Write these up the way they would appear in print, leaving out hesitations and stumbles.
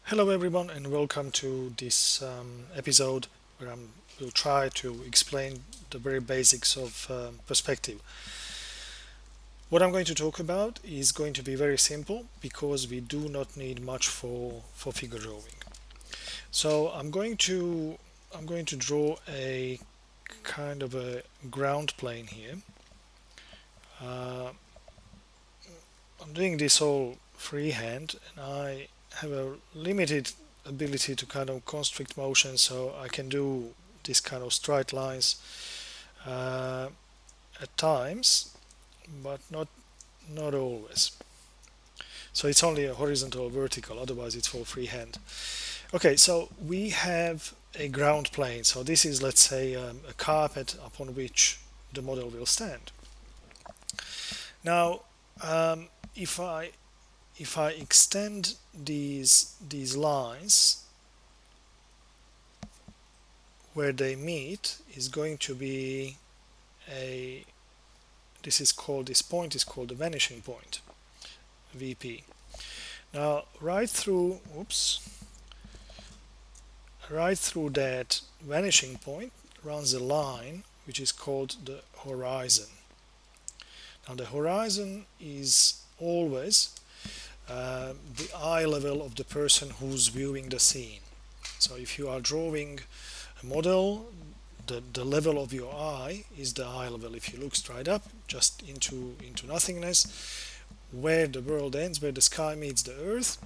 Hello everyone and welcome to this episode where I will try to explain the very basics of perspective. What I'm going to talk about is going to be very simple because we do not need much for figure drawing. So I'm going to draw a kind of a ground plane here. Uh, I'm doing this all freehand and I have a limited ability to kind of constrict motion, so I can do this kind of straight lines uh, at times, but not always. So it's only a horizontal or vertical, otherwise it's all freehand. Okay, so we have a ground plane. So this is, let's say, a carpet upon which the model will stand. Now, if I extend these lines, where they meet is going to be a this point is called the vanishing point, VP. Now right through that vanishing point runs a line which is called the horizon. Now the horizon is always the eye level of the person who's viewing the scene. So if you are drawing a model, the level of your eye is the eye level. If you look straight up, just into nothingness, where the world ends, where the sky meets the earth,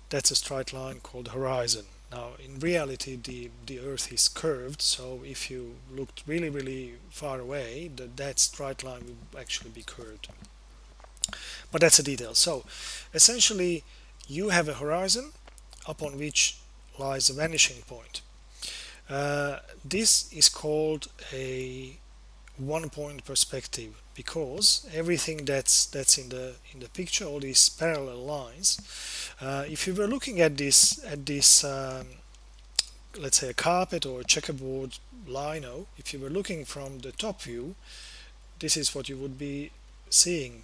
that's a straight line called horizon. Now, in reality, the earth is curved, so if you looked really far away, that straight line will actually be curved. But that's a detail. So, essentially, you have a horizon upon which lies a vanishing point. This is called a one-point perspective because everything that's in the picture, all these parallel lines, if you were looking at this, let's say a carpet or a checkerboard lino, if you were looking from the top view, this is what you would be seeing.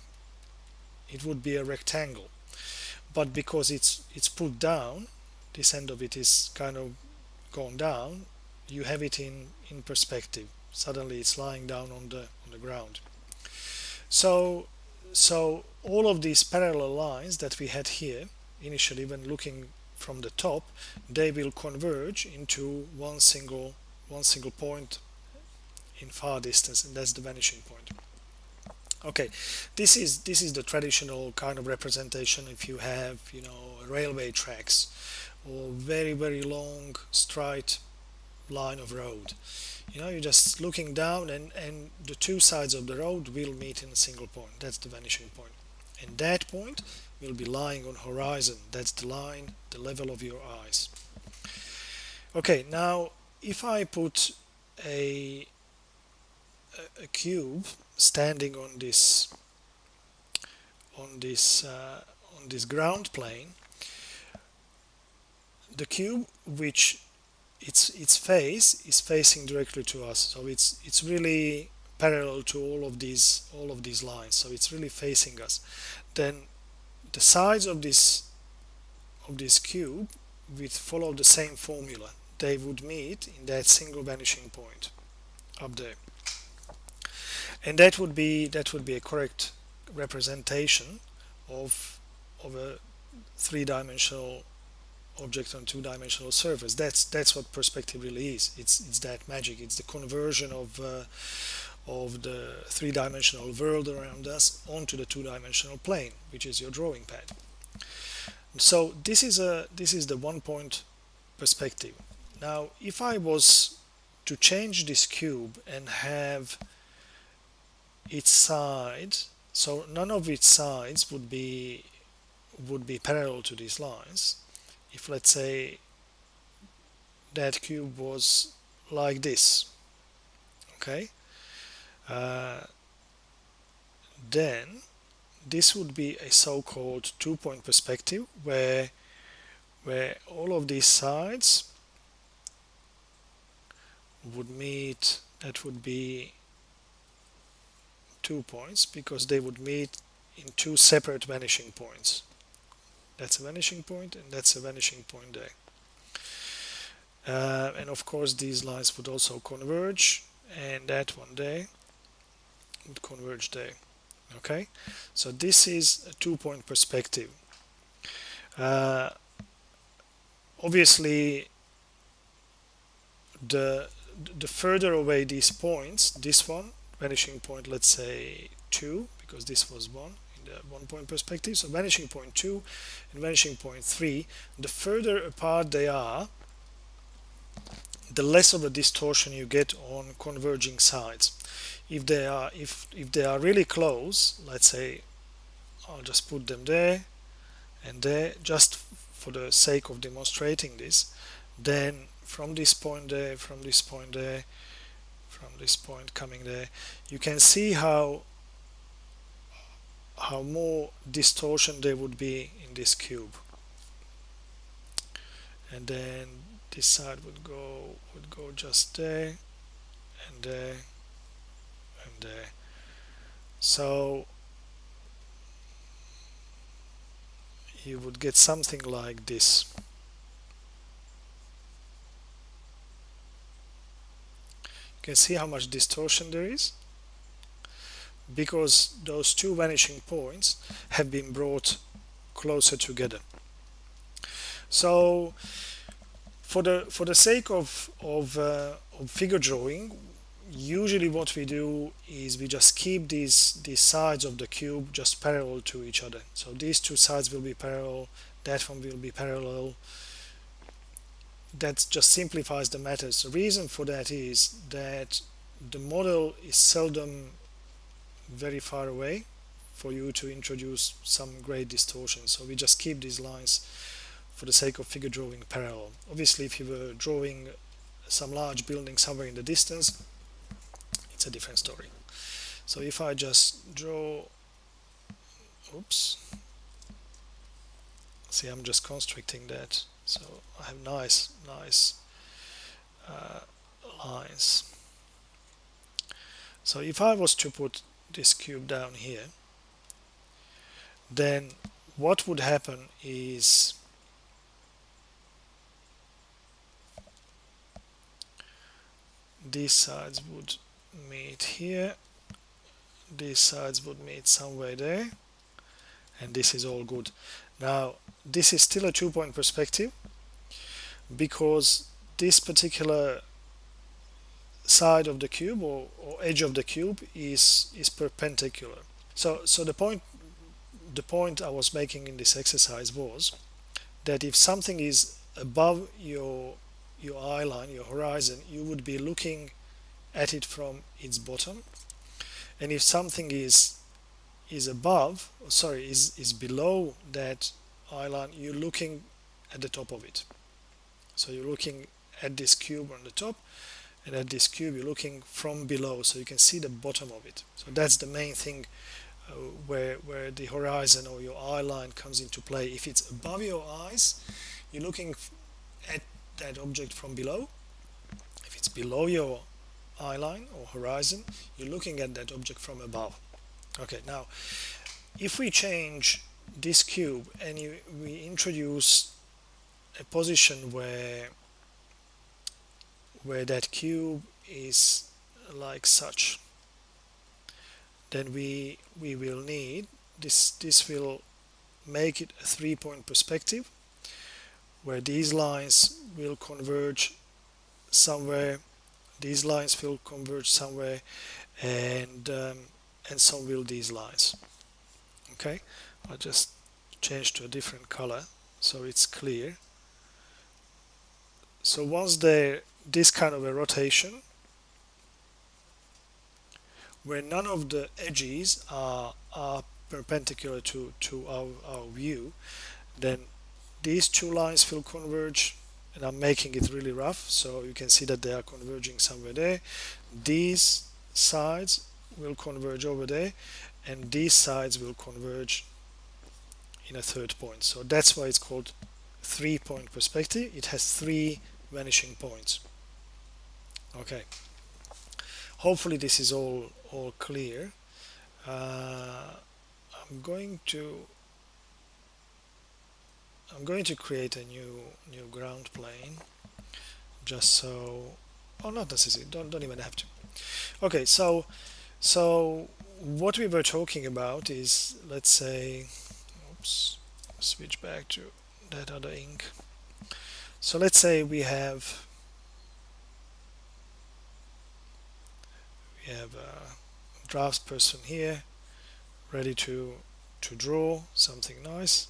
It would be a rectangle, but because it's put down, this end of it is kind of gone down, you have it in perspective. Suddenly it's lying down on the ground. So all of these parallel lines that we had here initially when looking from the top, they will converge into one single point in far distance, and that's the vanishing point. Okay, this is the traditional kind of representation. If you have, railway tracks or very long straight line of road, you're just looking down, and the two sides of the road will meet in a single point. That's the vanishing point, and that point will be lying on horizon. That's the line, the level of your eyes. Okay, now if I put a a cube standing on this ground plane, the cube, which its face is facing directly to us, so it's really parallel to all of these lines, so it's really facing us. Then the sides of this cube would follow the same formula. They would meet in that single vanishing point up there, and that would be a correct representation of a three-dimensional object on two-dimensional surface. That's what perspective really is. It's that magic. It's the conversion of the three-dimensional world around us onto the two-dimensional plane, which is your drawing pad. So this is the one-point perspective. Now, if I was to change this cube and have its side, so none of its sides would be parallel to these lines. If, let's say, that cube was like this, okay, uh, then this would be a so-called two-point perspective where all of these sides would meet. That would be 2 points because they would meet in two separate vanishing points. That's a vanishing point, and that's a vanishing point there. And of course these lines would also converge, and that one there would converge there. Okay, so this is a 2-point perspective. uh, Obviously the the further away these points, this one vanishing point, let's say 2, because this was 1 in the 1-point perspective, so vanishing point 2 and vanishing point 3, the further apart they are, the less of a distortion you get on converging sides. If they are really close, let's say I'll just put them there and there just for the sake of demonstrating this, then from this point there, from this point there, from this point coming there, you can see how more distortion there would be in this cube. And then this side would go just there and there and there. So you would get something like this. You can see how much distortion there is because those two vanishing points have been brought closer together. So for the sake of figure drawing, usually what we do is we just keep these sides of the cube just parallel to each other. So these two sides will be parallel, that one will be parallel. That just simplifies the matters. The reason for that is that the model is seldom very far away for you to introduce some great distortion. So we just keep these lines for the sake of figure drawing parallel. Obviously, if you were drawing some large building somewhere in the distance, it's a different story. So if I just draw, oops, see, I'm just constricting that, so I have nice lines. So if I was to put this cube down here, then what would happen is these sides would meet here, these sides would meet somewhere there, and this is all good. Now this is still a 2-point perspective because this particular side of the cube or edge of the cube is perpendicular. So the point I was making in this exercise was that if something is above your eye line, your horizon, you would be looking at it from its bottom, and if something is below that eye line, you're looking at the top of it. So you're looking at this cube on the top, and at this cube you're looking from below, so you can see the bottom of it. So that's the main thing where the horizon or your eye line comes into play. If it's above your eyes, you're looking at that object from below. If it's below your eye line or horizon, you're looking at that object from above. Okay, now if we change this cube and we introduce a position where that cube is like such, then we will need this will make it a 3-point perspective where these lines will converge somewhere, these lines will converge somewhere, and so will these lines. Okay, I'll just change to a different color so it's clear. So once there this kind of a rotation where none of the edges are perpendicular to our view, then these two lines will converge, and I'm making it really rough so you can see that they are converging somewhere there. These sides will converge over there, and these sides will converge in a third point. So that's why it's called 3-point perspective. It has 3 vanishing points. Okay, hopefully this is all clear. I'm going to I'm going to create a new ground plane, just so, oh, not necessarily, don't even have to. Okay, so what we were talking about is, let's say, oops, switch back to that other ink. So let's say we have a draftsperson here ready to draw something nice,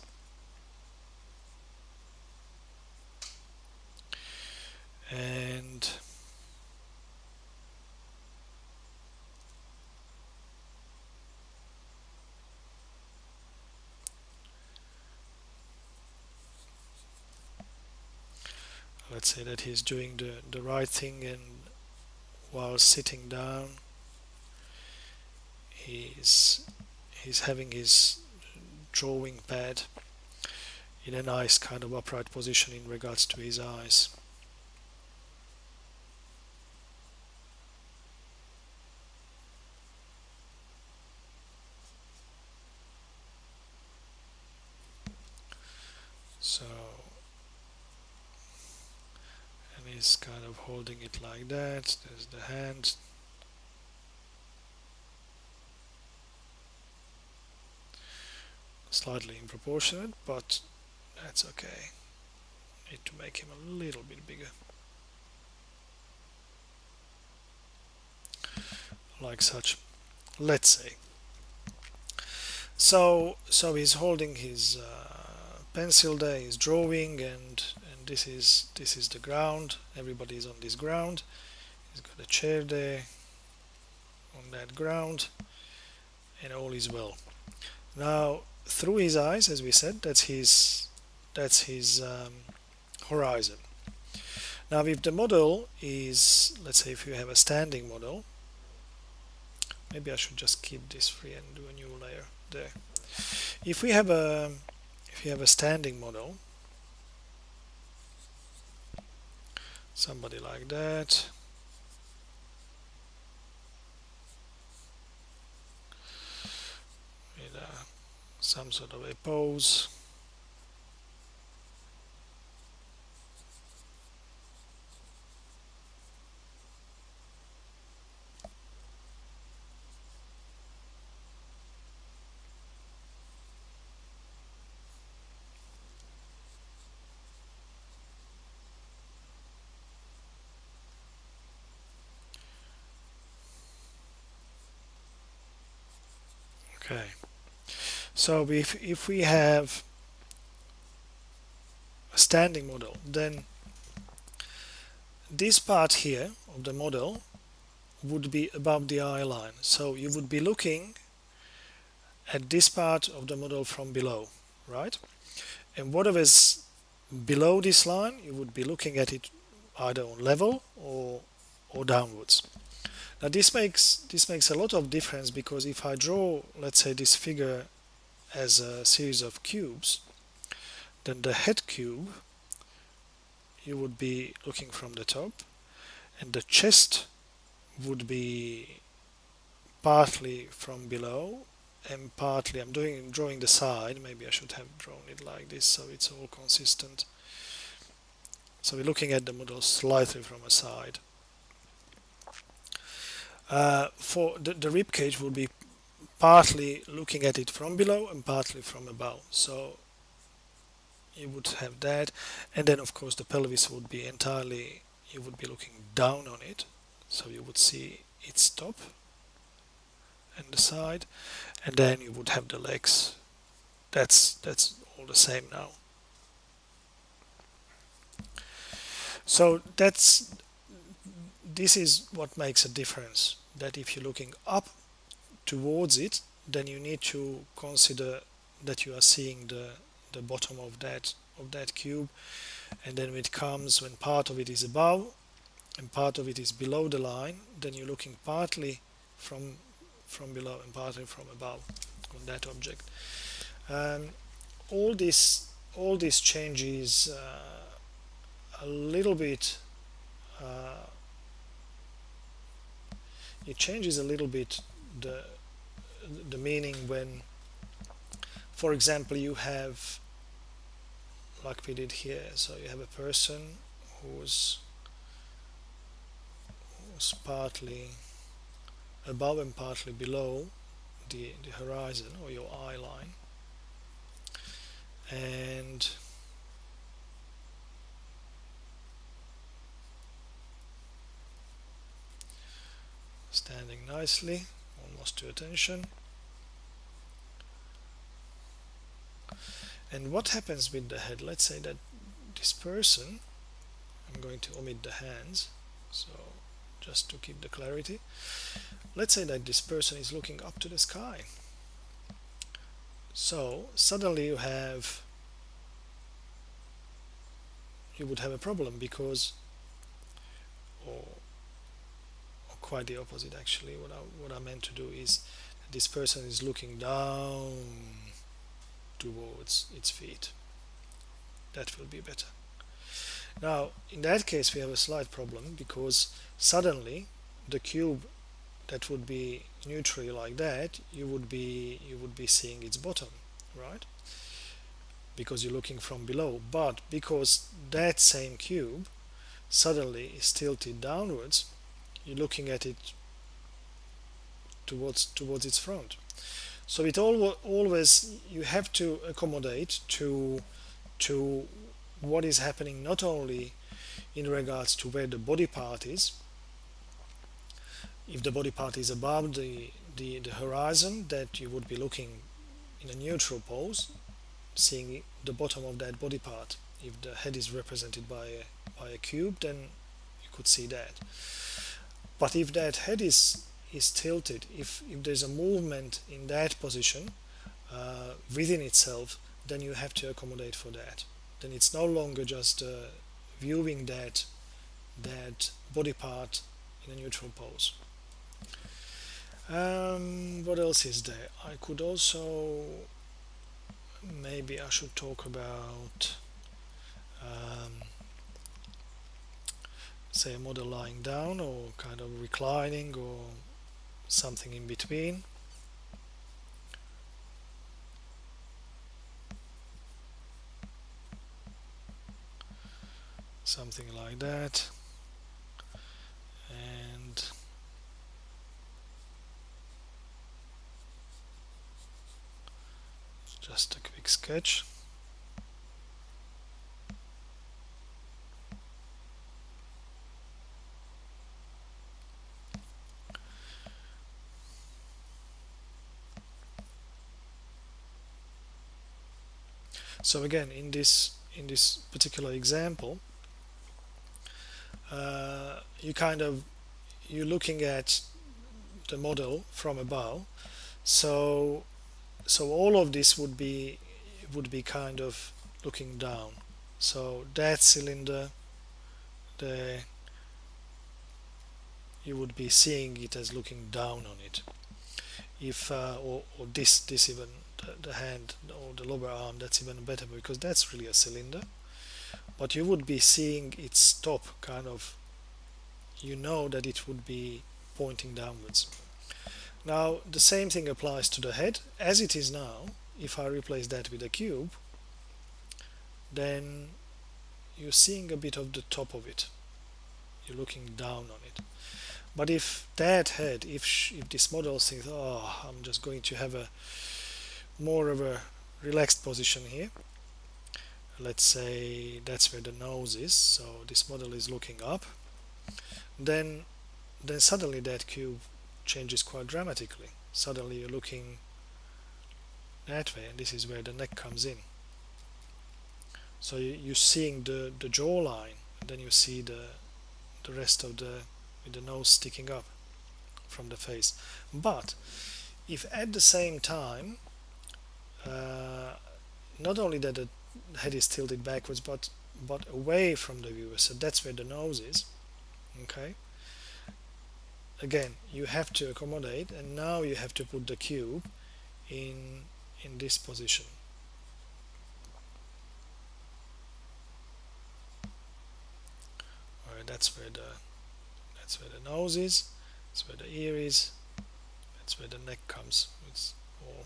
and let's say that he's doing the right thing, and while sitting down he's he's having his drawing pad in a nice kind of upright position in regards to his eyes. So, and he's kind of holding it like that. There's the hand. Slightly improportionate, but that's okay. Need to make him a little bit bigger, like such. Let's say. So he's holding his pencil there. He's drawing, and this is the ground. Everybody is on this ground. He's got a chair there on that ground, and all is well. Now, through his eyes, as we said, that's his horizon. Now, if the model is, let's say, if you have a standing model, maybe I should just keep this free and do a new layer there. If we have a if you have a standing model, somebody like that, with some sort of a pose. Okay. So if we have a standing model, then this part here of the model would be above the eye line. So you would be looking at this part of the model from below, right? And whatever is below this line, you would be looking at it either on level or downwards. Now this makes a lot of difference, because if I draw, let's say, this figure as a series of cubes, then the head cube you would be looking from the top, and the chest would be partly from below and partly, I'm drawing the side, maybe I should have drawn it like this so it's all consistent. So we're looking at the model slightly from a side. For the rib cage would be partly looking at it from below and partly from above. So you would have that, and then of course the pelvis would be entirely, you would be looking down on it, so you would see its top and the side, and then you would have the legs. That's all the same now. So this is what makes a difference, that if you're looking up towards it, then you need to consider that you are seeing the bottom of that cube, and then when part of it is above and part of it is below the line, then you're looking partly from below and partly from above on that object. Um, all this changes a little bit. It changes a little bit the meaning when, for example, you have like we did here. So you have a person who's, who's partly above and partly below the horizon or your eye line, and standing nicely, almost to attention. And what happens with the head? Let's say that this person, I'm going to omit the hands, so just to keep the clarity. Let's say that this person is looking up to the sky. So suddenly you would have a problem, because, or quite the opposite actually. What I meant to do is this person is looking down towards its feet. That will be better. Now in that case we have a slight problem, because suddenly the cube that would be neutrally like that, you would be seeing its bottom, right? Because you're looking from below. But because that same cube suddenly is tilted downwards, you're looking at it towards its front. So it always, you have to accommodate to what is happening, not only in regards to where the body part is. If the body part is above the horizon, that you would be looking in a neutral pose, seeing the bottom of that body part. If the head is represented by a cube, then you could see that. But if that head is tilted, if there's a movement in that position within itself, then you have to accommodate for that. Then it's no longer just viewing that body part in a neutral pose. What else is there? I could also, maybe I should talk about, say, a model lying down or kind of reclining or something in between. Something like that. And just a quick sketch. So again, in this particular example, you're looking at the model from above. So all of this would be kind of looking down. So that cylinder, the you would be seeing it as looking down on it. If or this even the hand or the lower arm, that's even better, because that's really a cylinder. But you would be seeing its top kind of, that it would be pointing downwards. Now the same thing applies to the head as it is now. If I replace that with a cube, then you're seeing a bit of the top of it. You're looking down on it. But if that head, if this model thinks, oh, I'm just going to have a more of a relaxed position here, let's say that's where the nose is, so this model is looking up, then suddenly that cube changes quite dramatically. Suddenly you're looking that way, and this is where the neck comes in. So you're seeing the jawline, and then you see the rest of with the nose sticking up from the face. But if at the same time, not only that the head is tilted backwards, but away from the viewer, so that's where the nose is. Okay. Again, you have to accommodate, and now you have to put the cube in this position. Alright, that's where the nose is, that's where the ear is, that's where the neck comes. It's all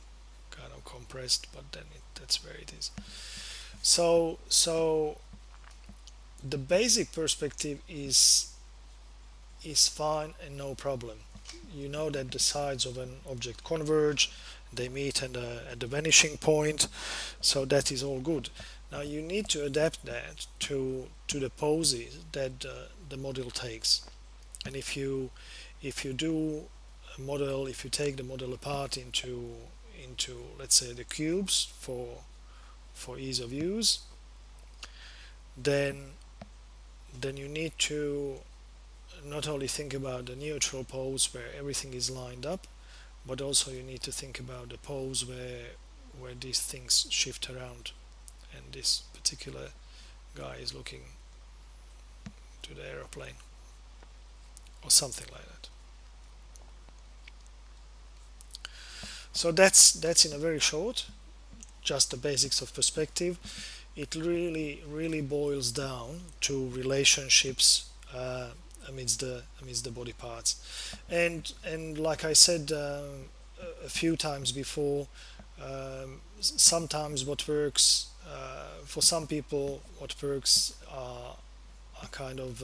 kind of compressed, but then that's where it is. So the basic perspective is fine and no problem. You know that the sides of an object converge, they meet at the vanishing point, so that is all good. Now you need to adapt that to the poses that the model takes. And if you do a model, if you take the model apart into let's say the cubes for ease of use, then you need to not only think about the neutral pose where everything is lined up, but also you need to think about the pose where these things shift around, and this particular guy is looking to the aeroplane or something like that. So that's in a very short, just the basics of perspective. It really boils down to relationships amidst the body parts, and like I said a few times before, sometimes what works for some people, what works are kind of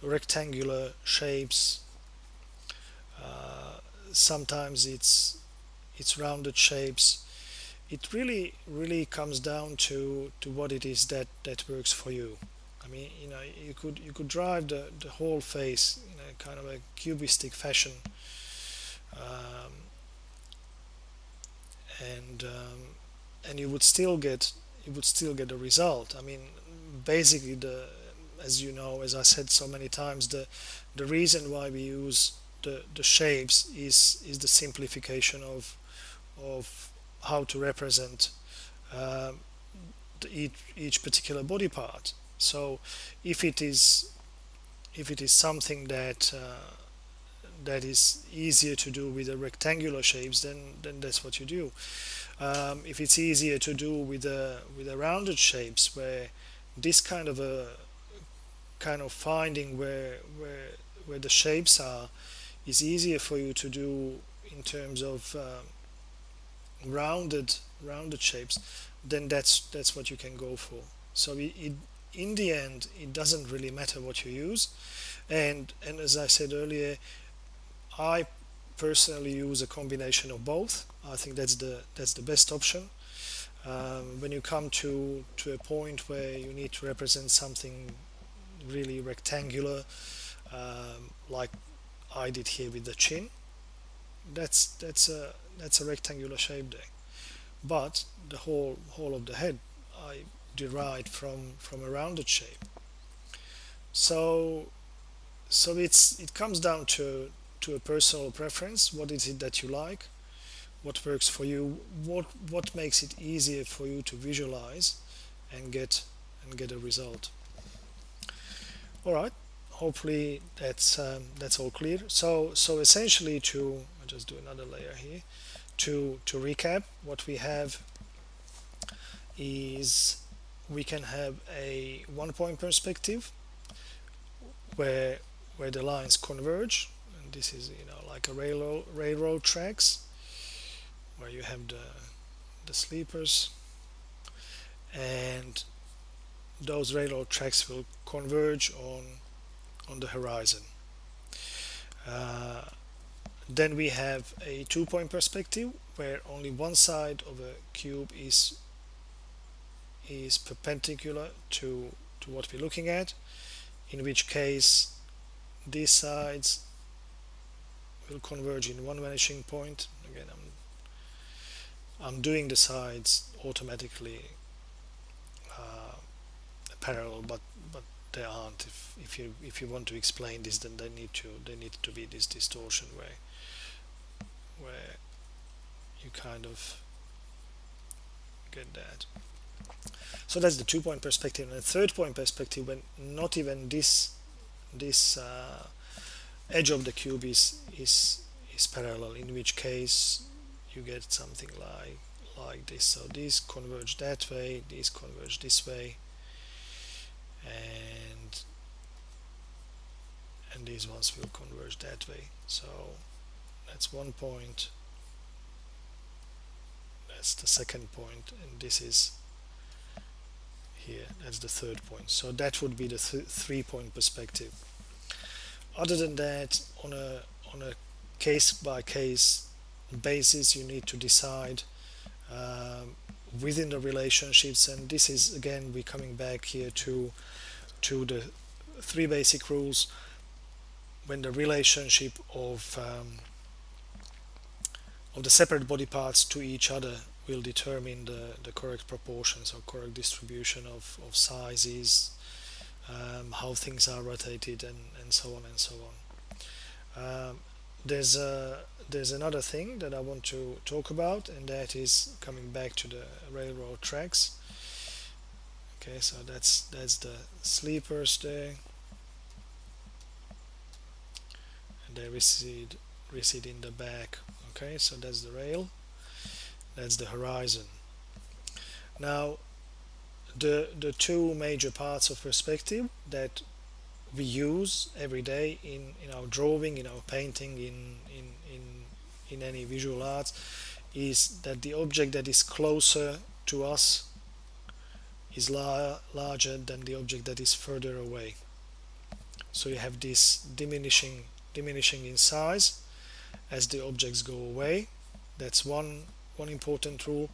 rectangular shapes. Sometimes it's rounded shapes. It really comes down to what it is that works for you. I mean, you could drive the whole face in a kind of a cubistic fashion, um, and you would still get a result. I mean, basically the as you know, as I said so many times, the reason why we use the shapes is the simplification of how to represent um, each particular body part. So if it is something that is easier to do with the rectangular shapes, then that's what you do. If it's easier to do with the rounded shapes, where this kind of finding where the shapes are is easier for you to do in terms of rounded shapes, then that's what you can go for. So in the end, it doesn't really matter what you use, and as I said earlier, I personally use a combination of both. I think that's the best option. When you come to a point where you need to represent something really rectangular, like I did here with the chin, that's a rectangular shape there. But the whole of the head I derived from a rounded shape. So it comes down to a personal preference. What is it that you like? What works for you? What makes it easier for you to visualize and get a result? All right. Hopefully that's all clear. So essentially, I'll just do another layer here. To recap, what we have is we can have a one-point perspective where the lines converge, and this is like a railroad tracks where you have the sleepers, and those railroad tracks will converge on the horizon. Uh, then we have a two-point perspective where only one side of a cube is perpendicular to what we're looking at, in which case these sides will converge in one vanishing point. Again, I'm doing the sides automatically uh, parallel, but they aren't. If you want to explain this, then they need to be this distortion where you kind of get that. So that's the two-point perspective. And the third-point perspective, when not even this edge of the cube is parallel, in which case you get something like this. So these converge that way, these converge this way, and these ones will converge that way. So that's one point, that's the second point, and this is here. That's the third point. So that would be the 3-point perspective. Other than that, on a case by case basis, you need to decide um, within the relationships, and this is again we're coming back here to the three basic rules when the relationship of the separate body parts to each other will determine the correct proportions or correct distribution of sizes, how things are rotated, and so on and so on. There's another thing that I want to talk about, and that is coming back to the railroad tracks. Okay, so that's the sleepers there, and they recede in the back. Okay, so that's the rail, that's the horizon. Now, the two major parts of perspective that we use every day in our drawing, in our painting, in any visual arts, is that the object that is closer to us is larger than the object that is further away. So you have this diminishing in size as the objects go away. That's one important rule.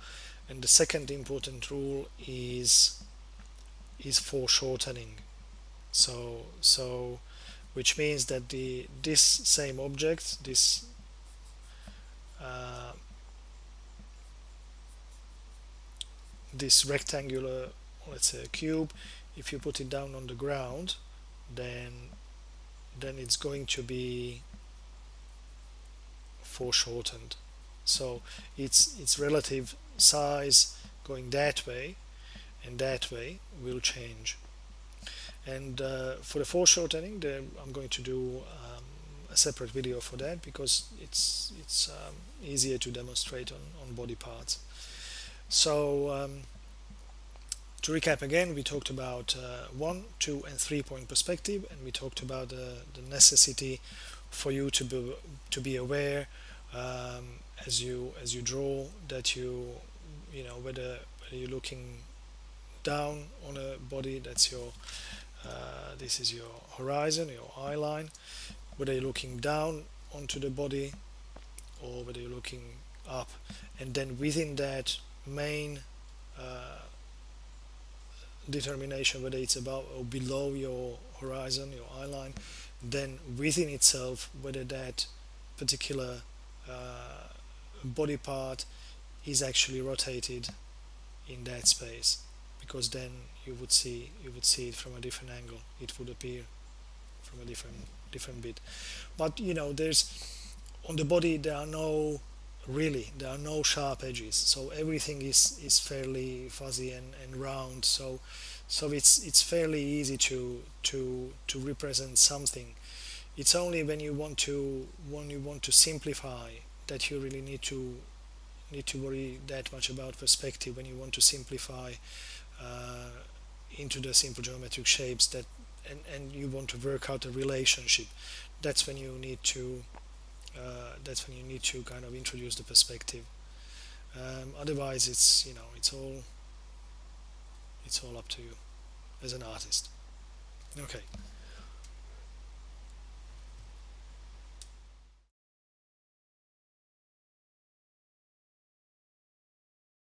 And the second important rule is foreshortening. So which means that this same object, uh, this rectangular, let's say a cube, if you put it down on the ground, then it's going to be foreshortened. So its relative size going that way and that way will change. And for the foreshortening, I'm going to do a separate video for that because it's easier to demonstrate on body parts. So to recap again, we talked about 1, 2, and 3-point perspective, and we talked about the necessity for you to be aware as you draw that you know whether you're looking down on a body, that's your this is your horizon, your eye line, whether you're looking down onto the body or whether you're looking up, and then within that main determination whether it's above or below your horizon, your eye line, then within itself whether that particular body part is actually rotated in that space, because then you would see it from a different angle. It would appear from a different bit. But you know, there's on the body there are no sharp edges, so everything is fairly fuzzy and round. So it's fairly easy to represent something. It's only when you want to simplify that you really need to worry that much about perspective. When you want to simplify into the simple geometric shapes that and you want to work out a relationship, that's when you need to kind of introduce the perspective. Otherwise, it's all up to you as an artist. Okay.